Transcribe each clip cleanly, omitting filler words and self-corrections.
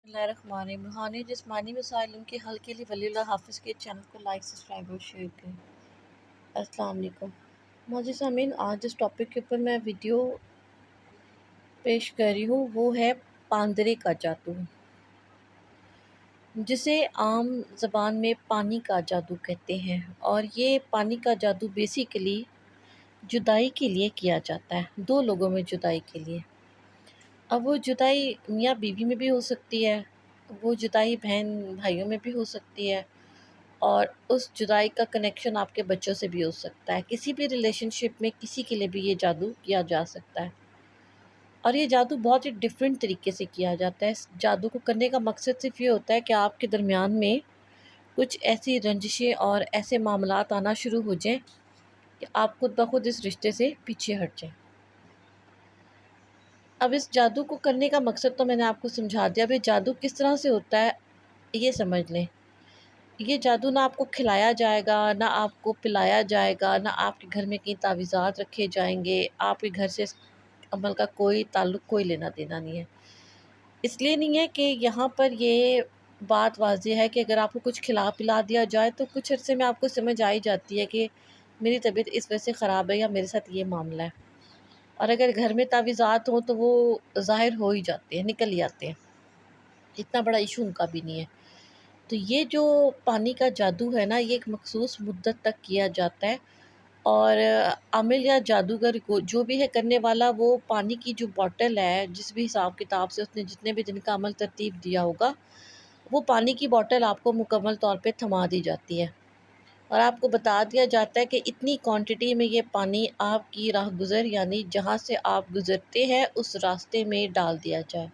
اللہ الرحمن الرحیم۔ روحانی جسمانی مسائل ان کے حل کے لیے ولی اللہ حافظ کے چینل کو لائک سبسکرائب اور شیئر کریں۔ السلام علیکم معزز سامعین، آج جس ٹاپک کے اوپر میں ویڈیو پیش کر رہی ہوں وہ ہے پاندرے کا جادو، جسے عام زبان میں پانی کا جادو کہتے ہیں۔ اور یہ پانی کا جادو بیسیکلی جدائی کے لیے کیا جاتا ہے، دو لوگوں میں جدائی کے لیے۔ اب وہ جدائی میاں بیوی میں بھی ہو سکتی ہے، وہ جدائی بہن بھائیوں میں بھی ہو سکتی ہے، اور اس جدائی کا کنیکشن آپ کے بچوں سے بھی ہو سکتا ہے۔ کسی بھی ریلیشن شپ میں کسی کے لیے بھی یہ جادو کیا جا سکتا ہے، اور یہ جادو بہت ہی ڈیفرنٹ طریقے سے کیا جاتا ہے۔ اس جادو کو کرنے کا مقصد صرف یہ ہوتا ہے کہ آپ کے درمیان میں کچھ ایسی رنجشیں اور ایسے معاملات آنا شروع ہو جائیں کہ آپ خود بخود اس رشتے سے پیچھے ہٹ جائیں۔ اب اس جادو کو کرنے کا مقصد تو میں نے آپ کو سمجھا دیا۔ اب یہ جادو کس طرح سے ہوتا ہے یہ سمجھ لیں۔ یہ جادو نہ آپ کو کھلایا جائے گا، نہ آپ کو پلایا جائے گا، نہ آپ کے گھر میں کہیں تعویذات رکھے جائیں گے۔ آپ کے گھر سے اس عمل کا کوئی تعلق، کوئی لینا دینا نہیں ہے۔ اس لیے نہیں ہے کہ یہاں پر یہ بات واضح ہے کہ اگر آپ کو کچھ کھلا پلا دیا جائے تو کچھ عرصے میں آپ کو سمجھ آئی جاتی ہے کہ میری طبیعت اس وجہ سے خراب ہے یا میرے ساتھ یہ معاملہ ہے۔ اور اگر گھر میں تعویذات ہوں تو وہ ظاہر ہو ہی جاتے ہیں، نکل ہی آتے ہیں، اتنا بڑا ایشو ان کا بھی نہیں ہے۔ تو یہ جو پانی کا جادو ہے نا، یہ ایک مخصوص مدت تک کیا جاتا ہے، اور عامل یا جادوگر کو جو بھی ہے کرنے والا، وہ پانی کی جو بوٹل ہے، جس بھی حساب کتاب سے اس نے جتنے بھی دن کا عمل ترتیب دیا ہوگا، وہ پانی کی بوٹل آپ کو مکمل طور پہ تھما دی جاتی ہے، اور آپ کو بتا دیا جاتا ہے کہ اتنی کوانٹٹی میں یہ پانی آپ کی راہ گزر، یعنی جہاں سے آپ گزرتے ہیں اس راستے میں ڈال دیا جائے۔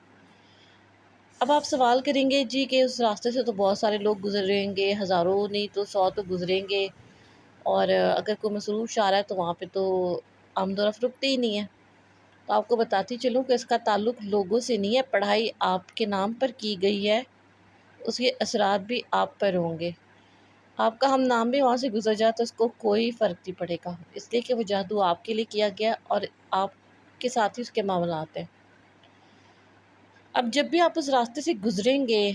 اب آپ سوال کریں گے جی کہ اس راستے سے تو بہت سارے لوگ گزریں گے، ہزاروں نہیں تو 100 تو گزریں گے، اور اگر کوئی مصروف شہر ہے تو وہاں پہ تو آمد و رفت رکتی ہی نہیں ہے۔ تو آپ کو بتاتی چلوں کہ اس کا تعلق لوگوں سے نہیں ہے، پڑھائی آپ کے نام پر کی گئی ہے، اس کے اثرات بھی آپ پر ہوں گے۔ آپ کا ہم نام بھی وہاں سے گزر جائے تو اس کو کوئی فرق نہیں پڑے گا، اس لیے کہ وہ جادو آپ کے لیے کیا گیا اور آپ کے ساتھ ہی اس کے معاملات ہیں۔ اب جب بھی آپ اس راستے سے گزریں گے،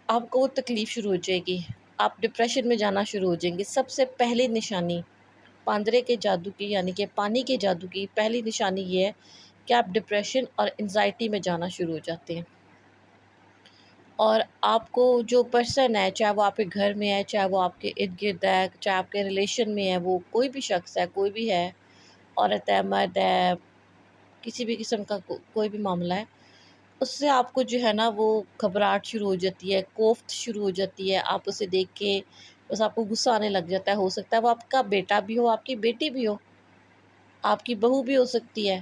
آپ کو وہ تکلیف شروع ہو جائے گی، آپ ڈپریشن میں جانا شروع ہو جائیں گے۔ سب سے پہلی نشانی پاندرے کے جادو کی، یعنی کہ پانی کے جادو کی پہلی نشانی یہ ہے کہ آپ ڈپریشن اور انزائٹی میں جانا شروع ہو جاتے ہیں، اور آپ کو جو پرسن ہے، چاہے وہ آپ کے گھر میں ہے، چاہے وہ آپ کے ارد گرد ہے، چاہے آپ کے ریلیشن میں ہے، وہ کوئی بھی شخص ہے، کوئی بھی ہے، عورت ہے، مرد ہے، کسی بھی قسم کا کوئی بھی معاملہ ہے، اس سے آپ کو جو ہے نا وہ گھبراہٹ شروع ہو جاتی ہے، کوفت شروع ہو جاتی ہے۔ آپ اسے دیکھ کے بس آپ کو غصہ آنے لگ جاتا ہے۔ ہو سکتا ہے وہ آپ کا بیٹا بھی ہو، آپ کی بیٹی بھی ہو، آپ کی بہو بھی ہو سکتی ہے،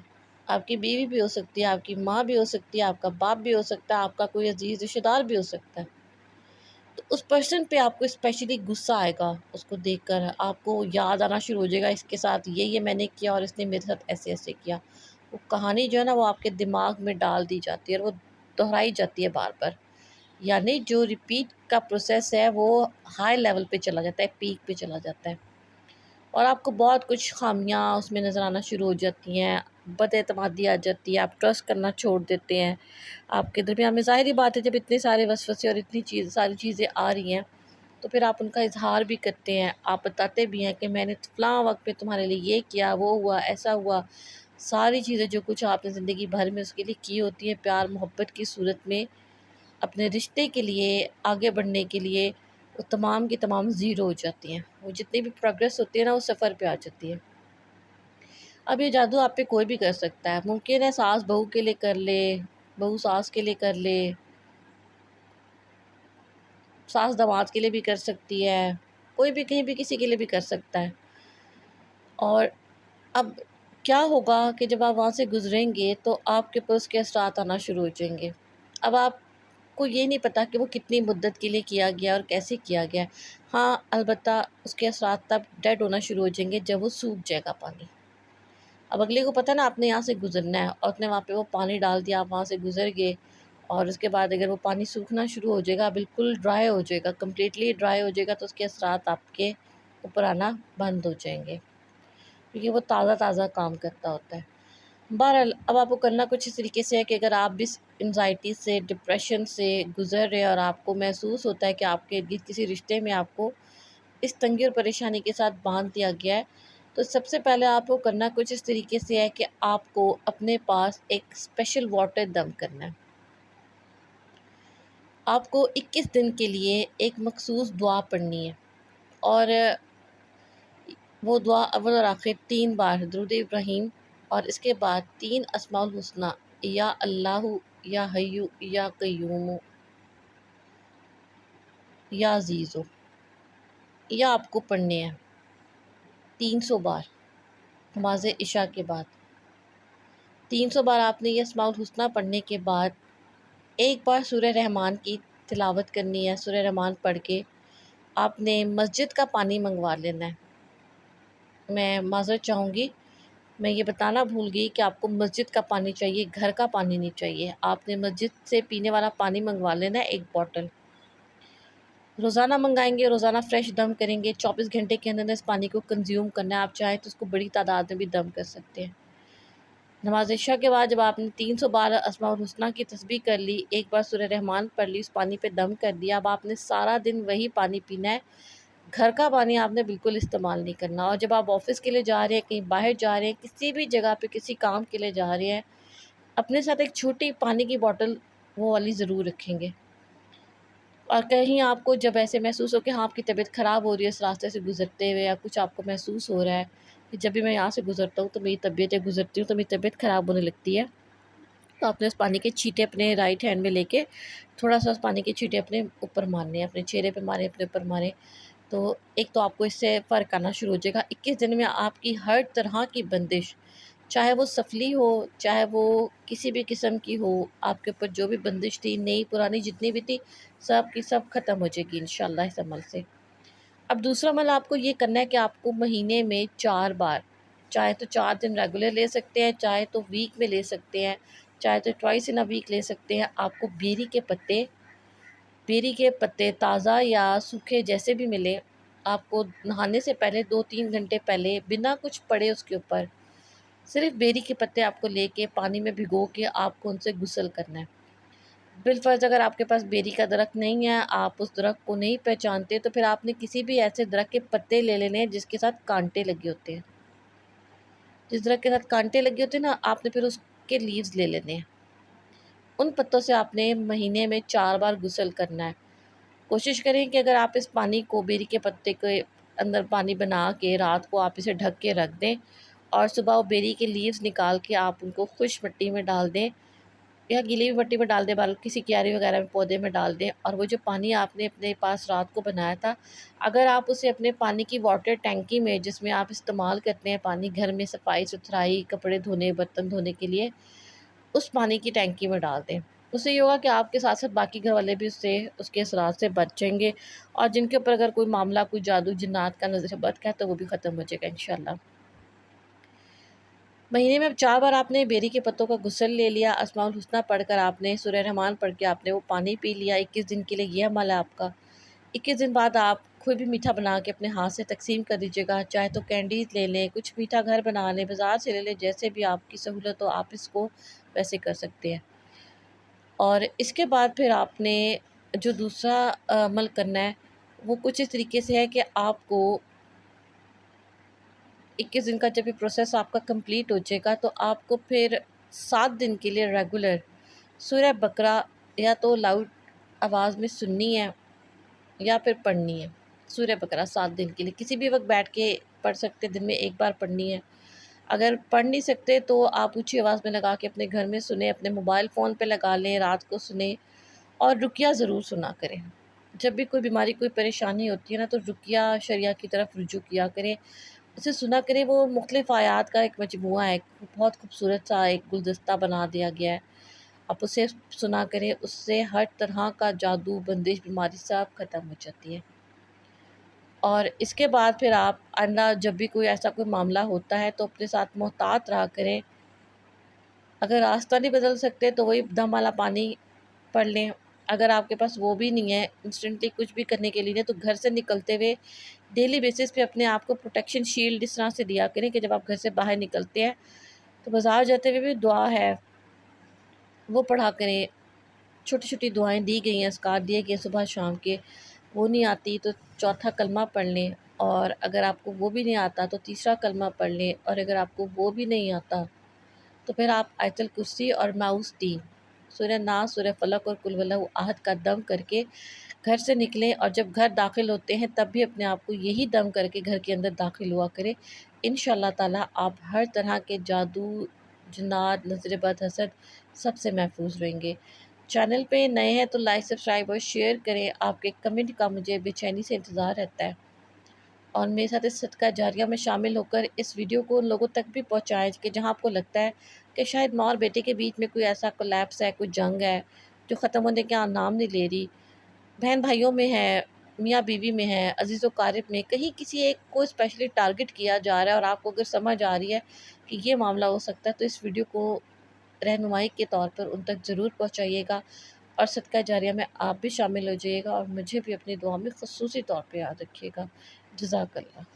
آپ کی بیوی بھی ہو سکتی ہے، آپ کی ماں بھی ہو سکتی ہے، آپ کا باپ بھی ہو سکتا ہے، آپ کا کوئی عزیز رشتہ دار بھی ہو سکتا ہے۔ تو اس پرسن پہ آپ کو اسپیشلی غصہ آئے گا، اس کو دیکھ کر آپ کو یاد آنا شروع ہو جائے گا، اس کے ساتھ یہ میں نے کیا اور اس نے میرے ساتھ ایسے ایسے کیا۔ وہ کہانی جو ہے نا وہ آپ کے دماغ میں ڈال دی جاتی ہے، اور وہ دہرائی جاتی ہے بار بار، یعنی جو ریپیٹ کا پروسیس ہے وہ ہائی لیول پہ چلا جاتا ہے، پیک پہ چلا جاتا ہے، اور آپ کو بہت کچھ خامیاں اس میں نظر آنا شروع ہو جاتی ہیں، بد اعتمادی آ جاتی ہے، آپ ٹرسٹ کرنا چھوڑ دیتے ہیں آپ کے درمیان میں۔ ظاہری بات ہے جب اتنے سارے وسوسے اور اتنی ساری چیزیں آ رہی ہیں تو پھر آپ ان کا اظہار بھی کرتے ہیں، آپ بتاتے بھی ہیں کہ میں نے فلاں وقت پہ تمہارے لیے یہ کیا، وہ ہوا، ایسا ہوا۔ ساری چیزیں جو کچھ آپ نے زندگی بھر میں اس کے لیے کی ہوتی ہیں، پیار محبت کی صورت میں اپنے رشتے کے لیے آگے بڑھنے کے لیے، وہ تمام کی تمام زیرو ہو جاتی ہیں۔ وہ جتنی بھی پروگریس ہوتی ہے نا وہ صفر پہ آ جاتی ہے۔ اب یہ جادو آپ پہ کوئی بھی کر سکتا ہے، ممکن ہے ساس بہو کے لیے کر لے، بہو ساس کے لیے کر لے، ساس داماد کے لیے بھی کر سکتی ہے، کوئی بھی کہیں بھی کسی کے لیے بھی کر سکتا ہے۔ اور اب کیا ہوگا کہ جب آپ وہاں سے گزریں گے تو آپ کے اوپر اس کے اثرات آنا شروع ہو جائیں گے۔ اب آپ کو یہ نہیں پتہ کہ وہ کتنی مدت کے لیے کیا گیا اور کیسے کیا گیا۔ ہاں البتہ اس کے اثرات تب ڈیڈ ہونا شروع ہو جائیں گے جب وہ سوکھ جائے گا پانی۔ اب اگلے کو پتہ نا آپ نے یہاں سے گزرنا ہے، اور آپ نے وہاں پہ وہ پانی ڈال دیا، آپ وہاں سے گزر گئے، اور اس کے بعد اگر وہ پانی سوکھنا شروع ہو جائے گا، بالکل ڈرائی ہو جائے گا، کمپلیٹلی ڈرائی ہو جائے گا، تو اس کے اثرات آپ کے اوپر آنا بند ہو جائیں گے، کیونکہ وہ تازہ تازہ کام کرتا ہوتا ہے۔ بہرحال اب آپ کو کرنا کچھ اس طریقے سے ہے کہ اگر آپ بھی انزائٹی سے، ڈپریشن سے گزر رہے ہیں اور آپ کو محسوس ہوتا ہے کہ آپ کے ارد کسی رشتے میں آپ کو اس تنگی اور پریشانی کے ساتھ باندھ دیا گیا ہے، تو سب سے پہلے آپ کو کرنا کچھ اس طریقے سے ہے کہ آپ کو اپنے پاس ایک اسپیشل واٹر دم کرنا ہے۔ آپ کو 21 دن کے لیے ایک مخصوص دعا پڑھنی ہے، اور وہ دعا اول اور آخر 3 بار درود ابراہیم اور اس کے بعد 3 اسماء الحسنہ، یا اللہ، یا حیو، یا قیوم، یا عزیزو، یا آپ کو پڑھنے ہیں 300 بار نماز عشاء کے بعد۔ 300 بار آپ نے یہ اسماء الحسنہ پڑھنے کے بعد ایک بار سورہ رحمان کی تلاوت کرنی ہے۔ سورہ رحمان پڑھ کے آپ نے مسجد کا پانی منگوا لینا ہے۔ میں معذرت چاہوں گی، میں یہ بتانا بھول گئی کہ آپ کو مسجد کا پانی چاہیے، گھر کا پانی نہیں چاہیے۔ آپ نے مسجد سے پینے والا پانی منگوا لینا ہے، ایک بوٹل۔ روزانہ منگائیں گے، روزانہ فریش دم کریں گے، 24 گھنٹے کے اندر اس پانی کو کنزیوم کرنا ہے۔ آپ چاہیں تو اس کو بڑی تعداد میں بھی دم کر سکتے ہیں۔ نماز عشاء کے بعد جب آپ نے 300 بار اسماء الحسنہ کی تسبیح کر لی، ایک بار سورہ رحمان پڑھ لی، اس پانی پہ دم کر دیا، اب آپ نے سارا دن وہی پانی پینا ہے۔ گھر کا پانی آپ نے بالکل استعمال نہیں کرنا۔ اور جب آپ آفس کے لیے جا رہے ہیں، کہیں باہر جا رہے ہیں، کسی بھی جگہ پہ کسی کام کے لیے جا رہے ہیں، اپنے ساتھ ایک چھوٹی پانی کی بوتل وہ والی ضرور رکھیں گے۔ اور کہیں آپ کو جب ایسے محسوس ہو کہ ہاں آپ کی طبیعت خراب ہو رہی ہے اس راستے سے گزرتے ہوئے، یا کچھ آپ کو محسوس ہو رہا ہے کہ جب بھی میں یہاں سے گزرتا ہوں تو میری طبیعتیں گزرتی ہوں تو میری طبیعت خراب ہونے لگتی ہے، تو آپ نے اس پانی کے چھینٹے اپنے رائٹ ہینڈ میں لے کے تھوڑا سا اس پانی کے چھینٹے اپنے اوپر مارنے ہیں، اپنے چہرے پہ مارے، اپنے اوپر مارے، تو ایک تو آپ کو اس سے فرق آنا شروع ہو جائے گا۔ 21 دن میں آپ کی ہر طرح کی بندش، چاہے وہ سفلی ہو، چاہے وہ کسی بھی قسم کی ہو، آپ کے اوپر جو بھی بندش تھی، نئی پرانی جتنی بھی تھی، سب کی سب ختم ہو جائے گی انشاءاللہ اس عمل سے۔ اب دوسرا عمل آپ کو یہ کرنا ہے کہ آپ کو مہینے میں 4 بار، چاہے تو 4 دن ریگولر لے سکتے ہیں، چاہے تو ویک میں لے سکتے ہیں، چاہے تو ٹوائس ان اے ویک لے سکتے ہیں۔ آپ کو بیری کے پتے تازہ یا سوکھے جیسے بھی ملے، آپ کو نہانے سے پہلے 2-3 گھنٹے پہلے بنا کچھ پڑے اس کے اوپر صرف بیری کے پتے آپ کو لے کے پانی میں بھگو کے آپ کو ان سے غسل کرنا ہے۔ بالفرض اگر آپ کے پاس بیری کا درخت نہیں ہے، آپ اس درخت کو نہیں پہچانتے، تو پھر آپ نے کسی بھی ایسے درخت کے پتے لے لینے ہیں جس کے ساتھ کانٹے لگے ہوتے ہیں۔ جس درخت کے ساتھ کانٹے لگے ہوتے ہیں نا، آپ نے پھر اس کے لیوز لے لینے ہیں۔ ان پتوں سے آپ نے مہینے میں 4 بار غسل کرنا ہے۔ کوشش کریں کہ اگر آپ اس پانی کو بیری کے پتے کے اندر پانی بنا کے رات کو آپ اسے ڈھک کے رکھ دیں، اور صبح وہ بیری کے لیوز نکال کے آپ ان کو خشک مٹی میں ڈال دیں، یا گیلی ہوئی مٹی میں ڈال دیں، کسی کیاری وغیرہ میں پودے میں ڈال دیں، اور وہ جو پانی آپ نے اپنے پاس رات کو بنایا تھا، اگر آپ اسے اپنے پانی کی واٹر ٹینکی میں، جس میں آپ استعمال کرتے ہیں پانی گھر میں صفائی ستھرائی، کپڑے دھونے، برتن دھونے کے لیے، اس پانی کی ٹینکی میں ڈال دیں۔ اس سے یہ ہوگا کہ آپ کے ساتھ ساتھ باقی گھر والے بھی اس کے اثرات سے بچیں گے، اور جن کے اوپر اگر کوئی معاملہ، کوئی جادو جنات کا، نظر بد کا ہے، تو وہ بھی ختم ہو جائے گا انشاءاللہ۔ مہینے میں 4 بار آپ نے بیری کے پتوں کا غسل لے لیا، اسماء الحسنہ پڑھ کر آپ نے سورہ رحمان پڑھ کے آپ نے وہ پانی پی لیا۔ 21 دن کے لیے یہ عمل ہے آپ کا۔ 21 دن بعد آپ کوئی بھی میٹھا بنا کے اپنے ہاتھ سے تقسیم کر دیجیے گا، چاہے تو کینڈیز لے لیں، کچھ میٹھا گھر بنا لیں، بازار سے لے لیں، جیسے بھی آپ کی سہولت ہو آپ اس کو ویسے کر سکتے ہیں۔ اور اس کے بعد پھر آپ نے جو دوسرا عمل کرنا ہے وہ کچھ اس طریقے سے ہے کہ آپ کو 21 دن کا جب یہ پروسیس آپ کا کمپلیٹ ہو جائے گا، تو آپ کو پھر 7 دن کے لیے ریگولر سورہ بقرہ یا تو لاؤڈ آواز میں سننی ہے یا پھر پڑھنی ہے۔ سورہ بقرہ 7 دن کے لیے کسی بھی وقت بیٹھ کے پڑھ سکتے، دن میں ایک بار پڑھنی ہے۔ اگر پڑھ نہیں سکتے تو آپ اونچی آواز میں لگا کے اپنے گھر میں سنیں، اپنے موبائل فون پہ لگا لیں، رات کو سنیں، اور رقیہ ضرور سنا کریں۔ جب بھی کوئی بیماری، کوئی پریشانی ہوتی ہے نا، تو رقیہ شریعہ کی طرف رجوع کیا کریں، اسے سنا کریں۔ وہ مختلف آیات کا ایک مجموعہ ہے، بہت خوبصورت سا ایک گلدستہ بنا دیا گیا ہے، آپ اسے سنا کریں، اس سے ہر طرح کا جادو، بندش، بیماری سب ختم ہو جاتی ہے۔ اور اس کے بعد پھر آپ آئندہ جب بھی کوئی ایسا کوئی معاملہ ہوتا ہے تو اپنے ساتھ محتاط رہا کریں۔ اگر راستہ نہیں بدل سکتے تو وہی دم والا پانی پڑھ لیں۔ اگر آپ کے پاس وہ بھی نہیں ہے انسٹنٹلی کچھ بھی کرنے کے لیے، تو گھر سے نکلتے ہوئے ڈیلی بیسس پہ اپنے آپ کو پروٹیکشن شیلڈ اس طرح سے دیا کریں کہ جب آپ گھر سے باہر نکلتے ہیں تو بازار جاتے ہوئے بھی دعا ہے، وہ پڑھا کریں۔ چھوٹی چھوٹی دعائیں دی گئی ہیں، اذکار دیے گئے صبح شام کے، وہ نہیں آتی تو چوتھا کلمہ پڑھ لیں، اور اگر آپ کو وہ بھی نہیں آتا تو تیسرا کلمہ پڑھ لیں، اور اگر آپ کو وہ بھی نہیں آتا تو پھر آپ آیت الکرسی اور ماؤس 3، سورہ ناس، سورہ فلق اور قل واللہ احد کا دم کر کے گھر سے نکلیں، اور جب گھر داخل ہوتے ہیں تب بھی اپنے آپ کو یہی دم کر کے گھر کے اندر داخل ہوا کریں۔ انشاءاللہ تعالی آپ ہر طرح کے جادو، جنات، نظر بد، حسد سب سے محفوظ رہیں گے۔ چینل پہ نئے ہیں تو لائک، سبسکرائب اور شیئر کریں۔ آپ کے کمنٹ کا مجھے بے چینی سے انتظار رہتا ہے، اور میرے ساتھ اس صدقہ جاریہ میں شامل ہو کر اس ویڈیو کو ان لوگوں تک بھی پہنچائیں کہ جہاں آپ کو لگتا ہے کہ شاید ماں اور بیٹے کے بیچ میں کوئی ایسا کولیپس ہے، کوئی جنگ ہے جو ختم ہونے کا نام نہیں لے رہی، بہن بھائیوں میں ہے، میاں بیوی میں ہے، عزیز و اقارب میں، کہیں کسی ایک کو اسپیشلی ٹارگٹ کیا جا رہا ہے، اور آپ کو اگر سمجھ آ رہی ہے کہ یہ معاملہ ہو سکتا ہے تو اس ویڈیو کو رہنمائی کے طور پر ان تک ضرور پہنچائیے گا، اور صدقہ جاریہ میں آپ بھی شامل ہو جائیے گا، اور مجھے بھی اپنی دعا میں خصوصی طور پہ یاد رکھیے گا۔ جزاک اللہ۔